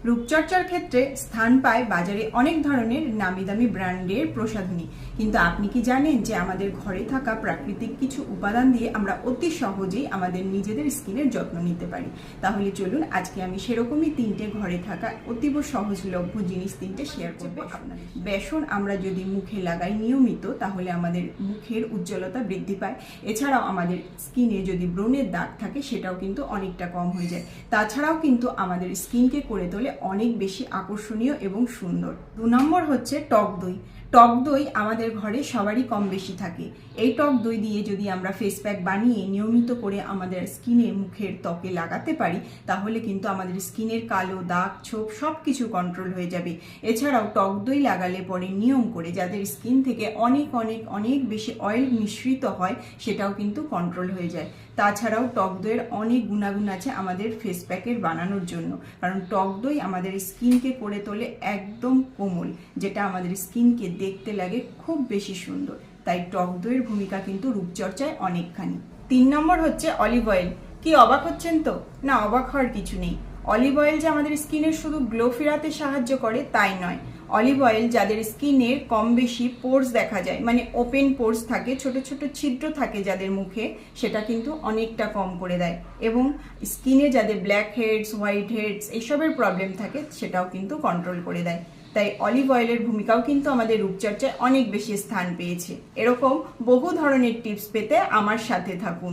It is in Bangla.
রূপচর্চার ক্ষেত্রে স্থান পায় বাজারে অনেক ধরনের নামি দামি ব্র্যান্ডের প্রসাধনী, কিন্তু আপনি কি জানেন যে আমাদের ঘরে থাকা প্রাকৃতিক কিছু উপাদান দিয়ে আমরা অতি সহজেই আমাদের নিজেদের স্কিনের যত্ন নিতে পারি। তাহলে চলুন আজকে আমি সেরকমই তিনটে ঘরে থাকা অতীব সহজলভ্য জিনিস তিনটে শেয়ার করবো আপনাদের। বেসন আমরা যদি মুখে লাগাই নিয়মিত, তাহলে আমাদের মুখের উজ্জ্বলতা বৃদ্ধি পায়। এছাড়াও আমাদের স্কিনে যদি ব্রণের দাগ থাকে সেটাও কিন্তু অনেকটা কম হয়ে যায়। তাছাড়াও কিন্তু আমাদের স্কিনকে করে তোলে অনেক বেশি আকর্ষণীয় এবং সুন্দর। 2 নম্বর হচ্ছে টক দই। টক দই আমাদের ঘরে সবারই কম বেশি থাকে। এই টক দই দিয়ে যদি আমরা ফেস প্যাক বানিয়ে নিয়মিত করে আমাদের স্কিনে, মুখের ত্বকে লাগাতে পারি, তাহলে কিন্তু আমাদের স্কিনের কালো দাগ, ছোপ সব কিছু কন্ট্রোল হয়ে যাবে। এছাড়াও টক দই লাগালে পরে নিয়ম করে যাদের স্কিন থেকে অনেক অনেক অনেক বেশি অয়েল মিশ্রিত হয়, সেটাও কিন্তু কন্ট্রোল হয়ে যায়। তাছাড়াও টক দইয়ের অনেক গুণাগুণ আছে আমাদের ফেস প্যাকের বানানোর জন্য, কারণ টক দই আমাদের স্কিনকে করে তোলে একদম কোমল, যেটা আমাদের স্কিনকে দেখতে লাগে খুব বেশি সুন্দর। তাই টক দইয়ের ভূমিকা কিন্তু রূপচর্চায় অনেকখানি। 3 নম্বর হচ্ছে অলিভ অয়েল। কি অবাক হচ্ছেন তো? না, অবাক হওয়ার কিছু নেই। অলিভ অয়েল যে আমাদের স্কিনের শুধু গ্লো ফেরাতে সাহায্য করে তাই নয়। অলিভ অয়েল যাদের স্কিনের কম বেশি পোর্স দেখা যায়, মানে ওপেন পোর্স থাকে, ছোট ছোট ছিদ্র থাকে যাদের মুখে, সেটা কিন্তু অনেকটা কম করে দেয়। এবং স্কিনে যাদের ব্ল্যাক হেডস, হোয়াইট হেডস এইসবের প্রবলেম থাকে, সেটাও কিন্তু কন্ট্রোল করে দেয়। তাই অলিভ অয়েলের ভূমিকাও কিন্তু আমাদের রূপচর্চায় অনেক বেশি স্থান পেয়েছে। এরকম বহু ধরনের টিপস পেতে আমার সাথে থাকুন।